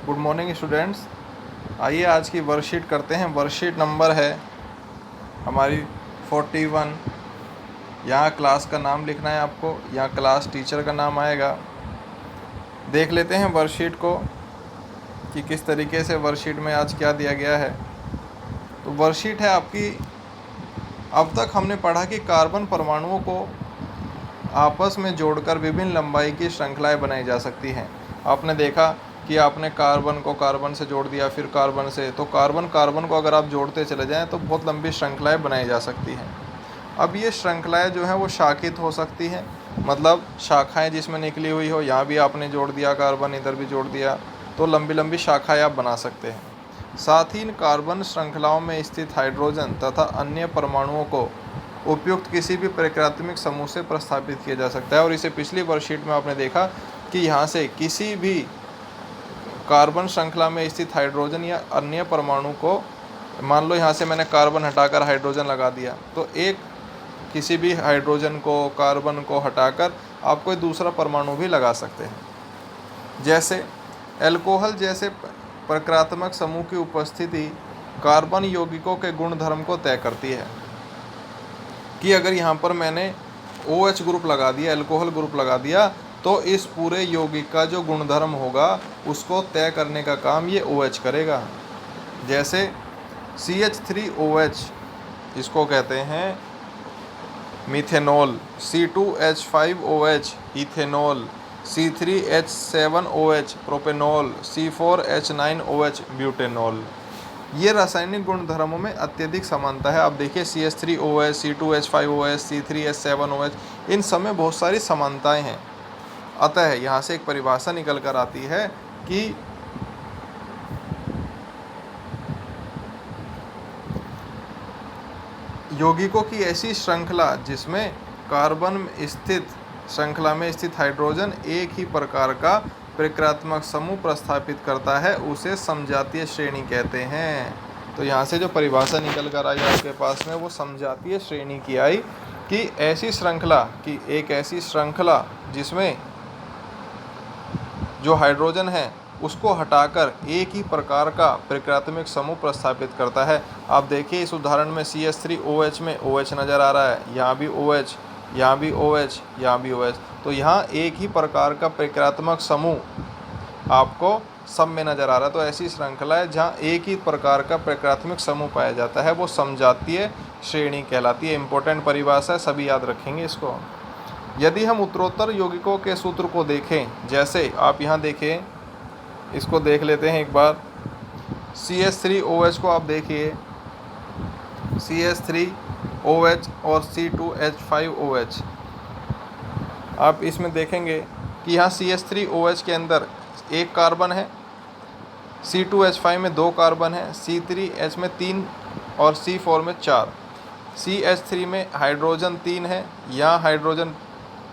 Good morning students. आइए आज की वर्कशीट करते हैं। वर्कशीट नंबर है हमारी 41। यहाँ क्लास का नाम लिखना है आपको, यहाँ क्लास टीचर का नाम आएगा। देख लेते हैं वर्कशीट को कि किस तरीके से वर्कशीट में आज क्या दिया गया है। तो वर्कशीट है आपकी, अब तक हमने पढ़ा कि कार्बन परमाणुओं को आपस में जोड़कर विभिन्न लंबाई की श्रृंखलाएं बनाई जा सकती हैं। आपने देखा कि आपने कार्बन को कार्बन से जोड़ दिया, फिर कार्बन से, तो कार्बन कार्बन को अगर आप जोड़ते चले जाएं तो बहुत लंबी श्रृंखलाएं बनाई जा सकती हैं। अब ये श्रृंखलाएं जो हैं वो शाखित हो सकती हैं, मतलब शाखाएं जिसमें निकली हुई हो, यहाँ भी आपने जोड़ दिया कार्बन, इधर भी जोड़ दिया, तो लंबी लंबी शाखाएं आप बना सकते हैं। साथ ही इन कार्बन श्रृंखलाओं में स्थित हाइड्रोजन तथा अन्य परमाणुओं को उपयुक्त किसी भी प्रकृत्मिक समूह से प्रस्थापित किया जा सकता है। और इसे पिछली वर्कशीट में आपने देखा कि यहाँ से किसी भी कार्बन श्रृंखला में स्थित हाइड्रोजन या अन्य परमाणु को, मान लो यहाँ से मैंने कार्बन हटाकर हाइड्रोजन लगा दिया, तो एक किसी भी हाइड्रोजन को, कार्बन को हटाकर आप कोई दूसरा परमाणु भी लगा सकते हैं। जैसे एल्कोहल जैसे प्रकृत्मक समूह की उपस्थिति कार्बन यौगिकों के गुणधर्म को तय करती है कि अगर यहाँ पर मैंने OH ग्रुप लगा दिया, एल्कोहल ग्रुप लगा दिया, तो इस पूरे यौगिक का जो गुणधर्म होगा उसको तय करने का काम ये OH करेगा। जैसे CH3OH, इसको कहते हैं methanol, C2H5OH ethanol, C3H7OH propanol, C4H9OH butanol. ये रासायनिक गुणधर्मों में अत्यधिक समानता है। आप देखिए CH3OH, C2H5OH, C3H7OH, इन सब में बहुत सारी समानताएं हैं। अतः यहाँ से एक परिभाषा निकल कर आती है कि यौगिकों की ऐसी श्रृंखला जिसमें कार्बन स्थित श्रृंखला में स्थित हाइड्रोजन एक ही प्रकार का प्रकृत्मक समूह प्रस्थापित करता है, उसे समजातीय श्रेणी कहते हैं। तो यहाँ से जो परिभाषा निकल कर आई आपके पास में, वो समजातीय श्रेणी की आई कि ऐसी श्रृंखला की एक ऐसी श्रृंखला जिसमें जो हाइड्रोजन है उसको हटाकर एक ही प्रकार का प्रकृत्मिक समूह प्रस्थापित करता है। आप देखिए इस उदाहरण में CH3OH में OH नज़र आ रहा है, यहाँ भी OH, यहाँ भी OH, यहाँ भी OH, तो यहाँ एक ही प्रकार का प्रकृत्मक समूह आपको सब में नज़र आ रहा है। तो ऐसी श्रृंखला है जहाँ एक ही प्रकार का प्रकृत्मिक समूह पाया जाता है, वो समजातीय श्रेणी कहलाती है। इंपॉर्टेंट परिभाषा है, सभी याद रखेंगे इसको। यदि हम उत्तरोत्तर यौगिकों के सूत्र को देखें, जैसे आप यहाँ देखें, इसको देख लेते हैं एक बार। CH3OH को आप देखिए, CH3OH और C2H5OH, आप इसमें देखेंगे कि यहाँ CH3OH के अंदर एक कार्बन है, C2H5 में 2 कार्बन है, C3H में 3 और C4 में 4, CH3 में हाइड्रोजन 3 है, यहाँ हाइड्रोजन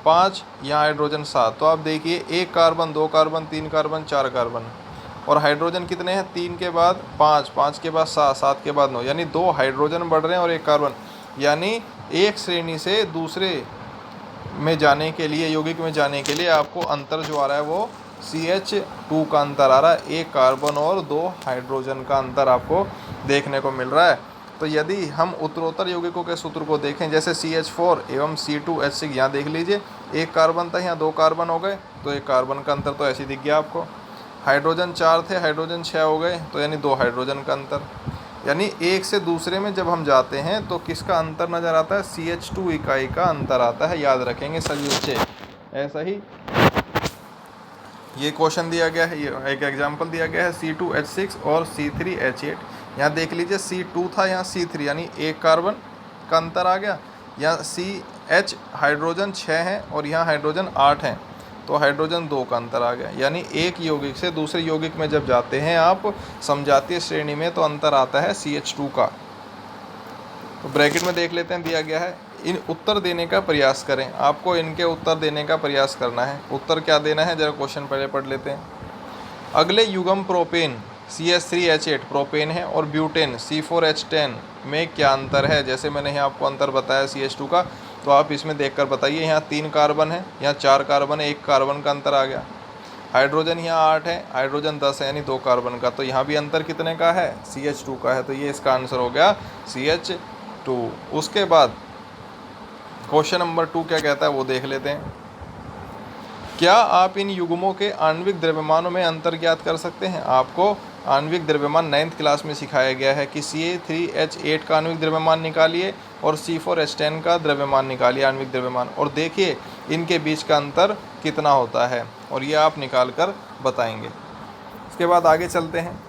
5, यहाँ हाइड्रोजन 7। तो आप देखिए 1 कार्बन, 2 कार्बन, 3 कार्बन, 4 कार्बन, और हाइड्रोजन कितने हैं? 3 के बाद 5, 5 के बाद 7, 7 के बाद 9, यानी 2 हाइड्रोजन बढ़ रहे हैं और 1 कार्बन। यानी एक श्रेणी से दूसरे में जाने के लिए, यौगिक में जाने के लिए आपको अंतर जो आ रहा है वो CH2 का अंतर आ रहा है, 1 कार्बन और 2 हाइड्रोजन का अंतर आपको देखने को मिल रहा है। तो यदि हम उत्तरोत्तर यौगिकों के सूत्र को देखें, जैसे CH4 एवं C2H6, यहाँ देख लीजिए 1 कार्बन था, यहाँ 2 कार्बन हो गए, तो 1 कार्बन का अंतर तो ऐसे दिख गया आपको। हाइड्रोजन 4 थे, हाइड्रोजन 6 हो गए, तो यानी 2 हाइड्रोजन का अंतर। यानी एक से दूसरे में जब हम जाते हैं तो किसका अंतर नज़र आता है? CH2 इकाई का अंतर आता है, याद रखेंगे सभी बच्चे। ऐसा ही ये क्वेश्चन दिया गया है, ये एक एग्जाम्पल दिया गया है C2H6 और C3H8। यहाँ देख लीजिए C2 था, यहाँ C3, यानी 1 कार्बन का अंतर आ गया। यहाँ CH हाइड्रोजन 6 हैं और यहाँ हाइड्रोजन 8 हैं, तो हाइड्रोजन 2 का अंतर आ गया। यानी एक यौगिक से दूसरे यौगिक में जब जाते हैं आप समजातीय श्रेणी में, तो अंतर आता है CH2 का। तो ब्रैकेट में देख लेते हैं, दिया गया है, इन उत्तर देने का प्रयास करें। आपको इनके उत्तर देने का प्रयास करना है। उत्तर क्या देना है, जरा क्वेश्चन पहले पढ़ लेते हैं। अगले युग्म प्रोपेन CH3H8 प्रोपेन है और ब्यूटेन C4H10 में क्या अंतर है? जैसे मैंने यहाँ आपको अंतर बताया CH2 का, तो आप इसमें देखकर बताइए। यहाँ 3 कार्बन है, यहाँ 4 कार्बन है, 1 कार्बन का अंतर आ गया। हाइड्रोजन यहाँ 8 है, हाइड्रोजन 10 है, यानी 2 कार्बन का। तो यहाँ भी अंतर कितने का है? CH2 का है। तो ये इसका आंसर हो गया CH2। उसके बाद क्वेश्चन नंबर 2 क्या कहता है वो देख लेते हैं। क्या आप इन युग्मों के आणविक द्रव्यमानों में अंतर ज्ञात कर सकते हैं? आपको आणविक द्रव्यमान 9th क्लास में सिखाया गया है कि Ca3H8 का आणविक द्रव्यमान निकालिए और C4H10 का द्रव्यमान निकालिए, आणविक द्रव्यमान, और देखिए इनके बीच का अंतर कितना होता है, और ये आप निकाल कर बताएंगे। इसके बाद आगे चलते हैं।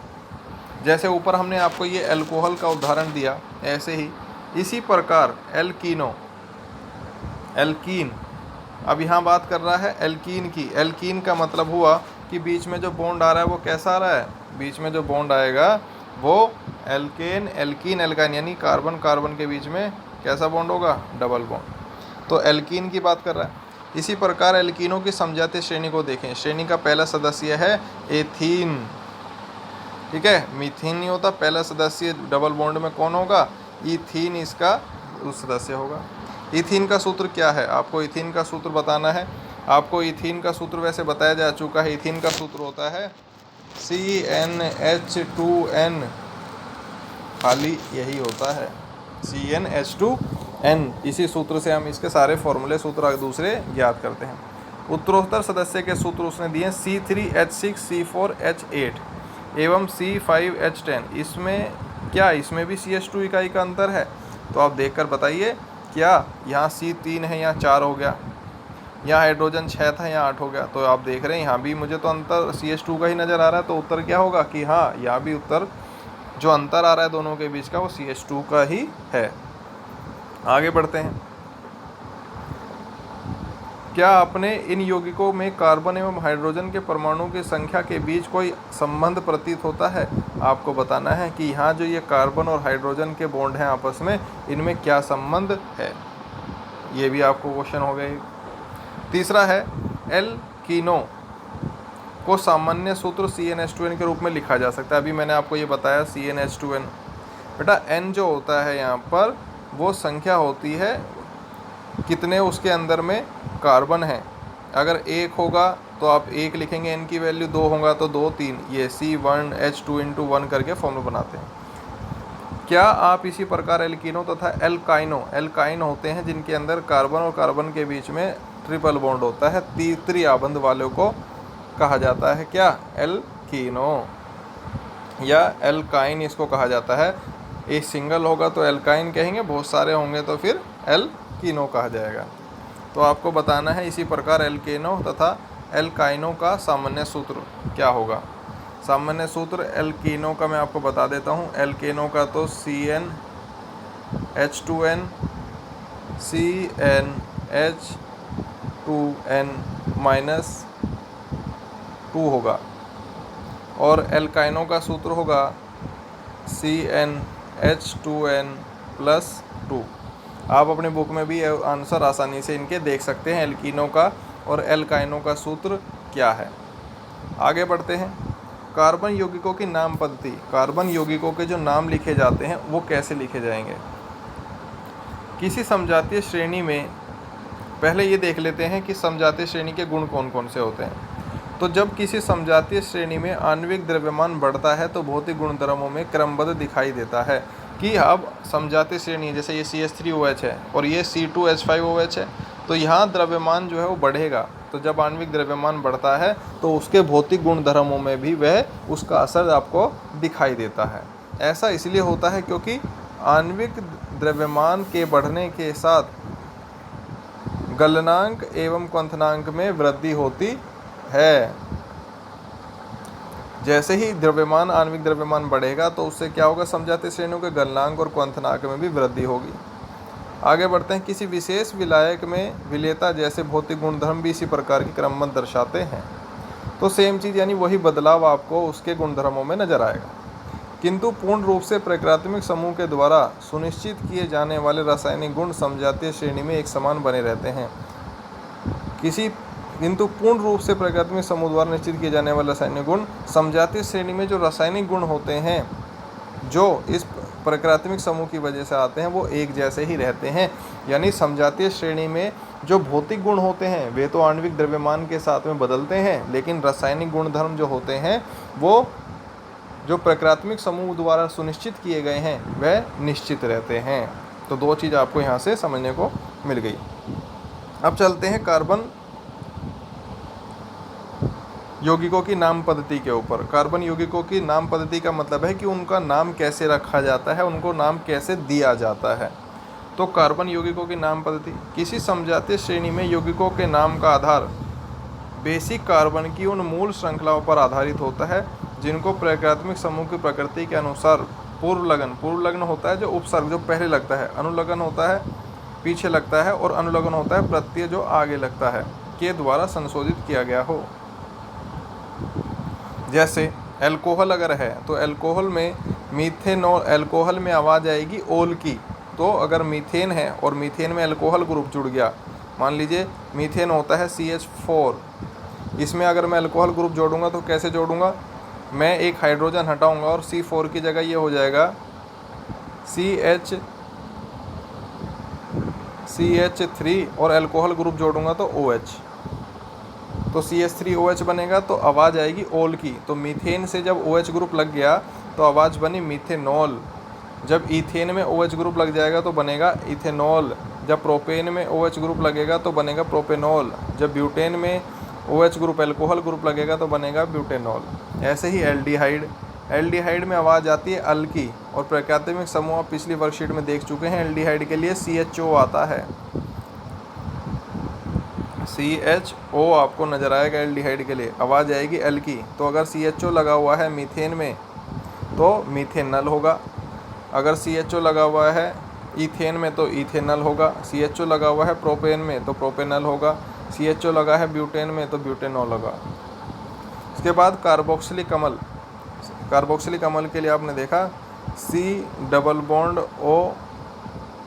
जैसे ऊपर हमने आपको ये अल्कोहल का उदाहरण दिया, ऐसे ही इसी प्रकार एल्कीन, अब यहाँ बात कर रहा है एल्कीन की। एल्कीन का मतलब हुआ कि बीच में जो बॉन्ड आ रहा है वो कैसा आ रहा है? बीच में जो बॉन्ड आएगा वो एल्केन, एल्कीन, एल्काइन, यानी कार्बन कार्बन के बीच में कैसा बॉन्ड होगा? Double bond. तो एल्कीन की बात कर रहा है। इसी प्रकार एल्कीनों की समझाते श्रेणी को देखें। श्रेणी का पहला सदस्य है एथीन, ठीक है, मीथीन नहीं होता। पहला सदस्य डबल बॉन्ड में कौन होगा? इथीन इसका सदस्य होगा। इथीन का सूत्र क्या है? आपको इथीन का सूत्र बताना है। आपको इथीन का सूत्र वैसे बताया जा चुका है। इथीन का सूत्र होता है CnH2n, खाली यही होता है CnH2n। इसी सूत्र से हम इसके सारे फॉर्मूले सूत्र दूसरे ज्ञात करते हैं। उत्तरोत्तर सदस्य के सूत्र उसने दिए C3H6 C4H8 एवं C5H10। इसमें क्या, इसमें भी CH2 इकाई का अंतर है? तो आप देखकर बताइए, क्या यहाँ C3 है, यहाँ 4 हो गया, यहाँ हाइड्रोजन 6 था, यहाँ 8 हो गया। तो आप देख रहे हैं यहाँ भी मुझे तो अंतर CH2 का ही नज़र आ रहा है। तो उत्तर क्या होगा कि हाँ, यहाँ भी उत्तर जो अंतर आ रहा है दोनों के बीच का वो CH2 का ही है। आगे बढ़ते हैं। क्या आपने इन यौगिकों में कार्बन एवं हाइड्रोजन के परमाणुओं की संख्या के बीच कोई संबंध प्रतीत होता है? आपको बताना है कि यहाँ जो ये कार्बन और हाइड्रोजन के बॉन्ड हैं आपस में, इनमें क्या संबंध है। ये भी आपको क्वेश्चन हो गए। तीसरा है एल्कीनों को सामान्य सूत्र CnH2n के रूप में लिखा जा सकता है। अभी मैंने आपको ये बताया CnH2n। बेटा n जो होता है यहाँ पर वो संख्या होती है कितने उसके अंदर में कार्बन है। अगर 1 होगा तो आप 1 लिखेंगे, n की वैल्यू 2 होगा तो 2 3, ये C1H2 × 1 करके फॉर्मूला बनाते हैं। क्या आप इसी प्रकार एल्कीनों तथा एल्काइन होते हैं जिनके अंदर कार्बन और कार्बन के बीच में ट्रिपल बॉन्ड होता है, तीसरी आबंध वालों को कहा जाता है क्या? एल्कीनों या एल्काइन इसको कहा जाता है। एक सिंगल होगा तो एल्काइन कहेंगे, बहुत सारे होंगे तो फिर एल्कीनों कहा जाएगा। तो आपको बताना है इसी प्रकार एल्केनों तथा एल्काइनों का सामान्य सूत्र क्या होगा। सामान्य सूत्र एल्कीनों का मैं आपको बता देता हूँ। एल्केनों का तो CnH2n CnH2n-2 होगा, और एल्काइनों का सूत्र होगा CnH2n+2। आप अपने बुक में भी आंसर आसानी से इनके देख सकते हैं, एल्कीनों का और एल्काइनों का सूत्र क्या है। आगे बढ़ते हैं। कार्बन यौगिकों की नाम पद्धति। कार्बन यौगिकों के जो नाम लिखे जाते हैं वो कैसे लिखे जाएंगे? किसी समजातीय श्रेणी में पहले ये देख लेते हैं कि समजातीय श्रेणी के गुण कौन कौन से होते हैं। तो जब किसी समजातीय श्रेणी में आणविक द्रव्यमान बढ़ता है तो भौतिक गुणधर्मों में क्रमबद्ध दिखाई देता है कि अब समजातीय श्रेणी, जैसे ये CH3OH है और ये C2H5OH है, तो यहाँ द्रव्यमान जो है वो बढ़ेगा। तो जब आणविक द्रव्यमान बढ़ता है तो उसके भौतिक गुणधर्मों में भी वह उसका असर आपको दिखाई देता है। ऐसा इसलिए होता है क्योंकि आणविक द्रव्यमान के बढ़ने के साथ गलनांक एवं क्वथनांक में वृद्धि होती है। जैसे ही द्रव्यमान, आणविक द्रव्यमान बढ़ेगा तो उससे क्या होगा? समजातीय श्रेणियों के गलनांक और क्वथनांक में भी वृद्धि होगी। आगे बढ़ते हैं। किसी विशेष विलायक में विलेयता जैसे भौतिक गुणधर्म भी इसी प्रकार के क्रमबद्ध दर्शाते हैं। तो सेम चीज़, यानी वही बदलाव आपको उसके गुणधर्मों में नजर आएगा, किंतु पूर्ण रूप से प्रकृतिक समूह के द्वारा सुनिश्चित किए जाने वाले रासायनिक गुण समजातीय श्रेणी में एक समान बने रहते हैं। किंतु पूर्ण रूप से प्रकृतिक समूह द्वारा निश्चित किए जाने वाले रासायनिक गुण समजातीय श्रेणी में जो रासायनिक गुण होते हैं जो इस प्राकृतिक समूह की वजह से आते हैं वो एक जैसे ही रहते हैं। यानी समजातीय श्रेणी में जो भौतिक गुण होते हैं वे तो आणविक द्रव्यमान के साथ में बदलते हैं, लेकिन रासायनिक गुणधर्म जो होते हैं वो जो प्रकृत्मिक समूह द्वारा सुनिश्चित किए गए हैं वह निश्चित रहते हैं। तो दो चीज़ आपको यहाँ से समझने को मिल गई। अब चलते हैं कार्बन यौगिकों की नाम पद्धति के ऊपर। कार्बन यौगिकों की नाम पद्धति का मतलब है कि उनका नाम कैसे रखा जाता है, उनको नाम कैसे दिया जाता है। तो कार्बन यौगिकों की नाम पद्धति, किसी समजातीय श्रेणी में यौगिकों के नाम का आधार बेसिक कार्बन की उन मूल श्रृंखलाओं पर आधारित होता है जिनको प्रकृत्मिक समूह की प्रकृति के अनुसार पूर्वलग्न होता है जो उपसर्ग जो पहले लगता है, अनुलग्न होता है पीछे लगता है और अनुलग्न होता है प्रत्यय जो आगे लगता है के द्वारा संशोधित किया गया हो। जैसे अल्कोहल अगर है तो अल्कोहल में मीथेनॉल, अल्कोहल में आवाज़ आएगी ओल की। तो अगर मीथेन है और मीथेन में अल्कोहल ग्रुप जुड़ गया, मान लीजिए मीथेन होता है CH4, इसमें अगर मैं अल्कोहल ग्रुप जोड़ूंगा तो कैसे जोड़ूंगा, मैं एक हाइड्रोजन हटाऊंगा और C4 की जगह ये हो जाएगा CH3 और अल्कोहल ग्रुप जोड़ूंगा तो OH, तो CH3OH बनेगा तो आवाज़ आएगी ओल की। तो मीथेन से जब OH ग्रुप लग गया तो आवाज़ बनी मीथेनॉल। जब ईथेन में OH ग्रुप लग जाएगा तो बनेगा इथेनॉल। जब प्रोपेन में OH ग्रुप लगेगा तो बनेगा प्रोपेनॉल। जब ब्यूटेन में OH ग्रुप अल्कोहल ग्रुप लगेगा तो बनेगा ब्यूटेनॉल। ऐसे ही एल्डिहाइड में आवाज़ आती है अल की, और प्रकृत्मिक समूह पिछली वर्कशीट में देख चुके हैं। एल्डिहाइड के लिए CHO आता है, CHO आपको नज़र आएगा। एल्डिहाइड के लिए आवाज़ आएगी एल की। तो अगर CHO लगा हुआ है मीथेन में तो मीथेनल होगा, अगर CHO लगा हुआ है ईथेन में तो इथेनल होगा, CHO लगा हुआ है प्रोपेन में तो प्रोपेनल होगा, CHO लगा है ब्यूटेन में तो ब्यूटेनॉल होगा। इसके बाद कार्बोक्सिलिक अम्ल के लिए आपने देखा C डबल बॉन्ड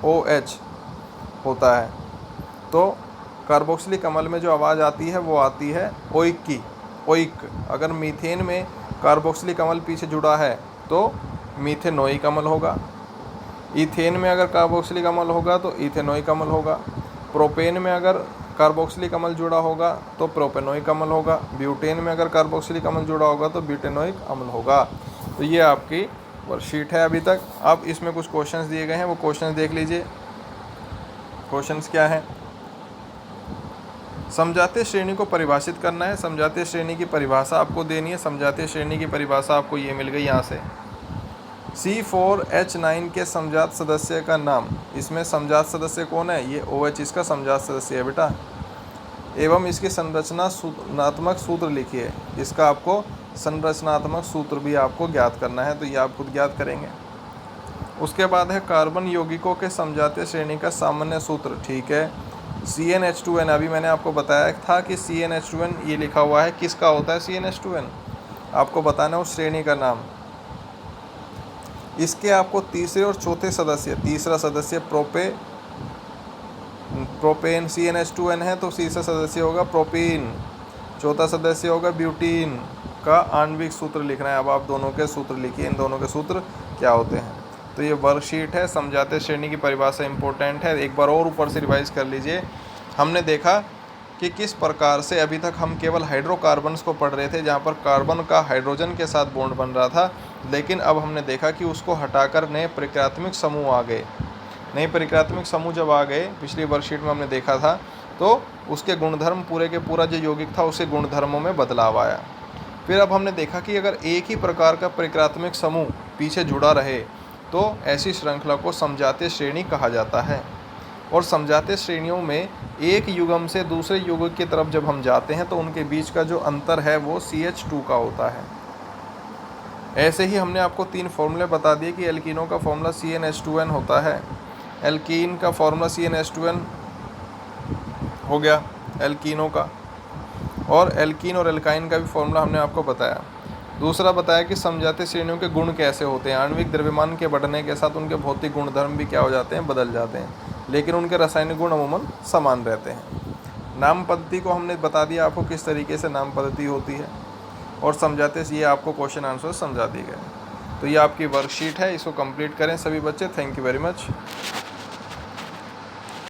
OH होता है। तो कार्बोक्सिलिक अम्ल में जो आवाज़ आती है वो आती है ओइक की, ओइक। अगर मीथेन में कार्बोक्सिलिक अम्ल पीछे जुड़ा है तो मीथेनोइक अम्ल होगा। ईथेन में अगर कार्बोक्सिलिक अम्ल होगा तो इथेनोइक अम्ल होगा। प्रोपेन में अगर कार्बोक्सिलिक अम्ल जुड़ा होगा तो प्रोपेनोइक अम्ल होगा। ब्यूटेन में अगर कार्बोक्सिलिक अम्ल जुड़ा होगा तो ब्यूटेनोइक अम्ल होगा। तो ये आपकी वर्कशीट है अभी तक। अब इसमें कुछ क्वेश्चंस दिए गए हैं, वो क्वेश्चंस देख लीजिए। क्वेश्चंस क्या हैं, समजातीय श्रेणी को परिभाषित करना है। समजातीय श्रेणी की परिभाषा आपको देनी है। समजातीय श्रेणी की परिभाषा आपको ये मिल गई यहाँ से। C4H9 के समजात सदस्य का नाम, इसमें समजात सदस्य कौन है, ये OH इसका समजात सदस्य है बेटा। एवं इसकी संरचनात्मक सूत्र लिखिए। इसका आपको संरचनात्मक सूत्र भी आपको ज्ञात करना है, तो ये आप खुद ज्ञात करेंगे। उसके बाद है कार्बन यौगिकों के समजातीय श्रेणी का सामान्य सूत्र। ठीक है, CnH2n, अभी मैंने आपको बताया था कि CnH2n ये लिखा हुआ है, किसका होता है CnH2n, आपको बताना उस श्रेणी का नाम। इसके आपको तीसरे और चौथे सदस्य, तीसरा सदस्य प्रोपेन CnH2n है तो तीसरा सदस्य होगा प्रोपीन, चौथा सदस्य होगा ब्यूटीन का आणविक सूत्र लिखना है। अब आप दोनों के सूत्र लिखिए, इन दोनों के सूत्र क्या होते हैं। तो ये वर्कशीट है, समजातीय श्रेणी की परिभाषा इंपॉर्टेंट है, एक बार और ऊपर से रिवाइज कर लीजिए। हमने देखा कि किस प्रकार से अभी तक हम केवल हाइड्रोकार्बन्स को पढ़ रहे थे, जहाँ पर कार्बन का हाइड्रोजन के साथ बॉन्ड बन रहा था, लेकिन अब हमने देखा कि उसको हटाकर नए प्रकृत्मिक समूह आ गए। नए प्रकृत्मिक समूह जब आ गए, पिछली वर्कशीट में हमने देखा था, तो उसके गुणधर्म पूरे के पूरा जो यौगिक था उसके गुणधर्मों में बदलाव आया। फिर अब हमने देखा कि अगर एक ही प्रकार का प्रकृत्मिक समूह पीछे जुड़ा रहे तो ऐसी श्रृंखला को समजातीय श्रेणी कहा जाता है। और समजातीय श्रेणियों में एक युग्म से दूसरे युग्म की तरफ जब हम जाते हैं तो उनके बीच का जो अंतर है वो CH2 का होता है। ऐसे ही हमने आपको 3 फॉर्मूले बता दिए कि एल्कीनों का फॉर्मूला CnH2n होता है। एल्कीन का फॉर्मूला CnH2n हो गया एल्कीनों का, और एल्कीन और एल्काइन का भी फॉर्मूला हमने आपको बताया। दूसरा बताया कि समजातीय श्रेणियों के गुण कैसे होते हैं। आणविक द्रव्यमान के बढ़ने के साथ उनके भौतिक गुणधर्म भी क्या हो जाते हैं, बदल जाते हैं, लेकिन उनके रासायनिक गुण अमूमन समान रहते हैं। नाम पद्धति को हमने बता दिया आपको किस तरीके से नाम पद्धति होती है, और समझाते ये आपको क्वेश्चन आंसर समझा दिए गए। तो ये आपकी वर्कशीट है, इसको कंप्लीट करें सभी बच्चे। Thank you very much.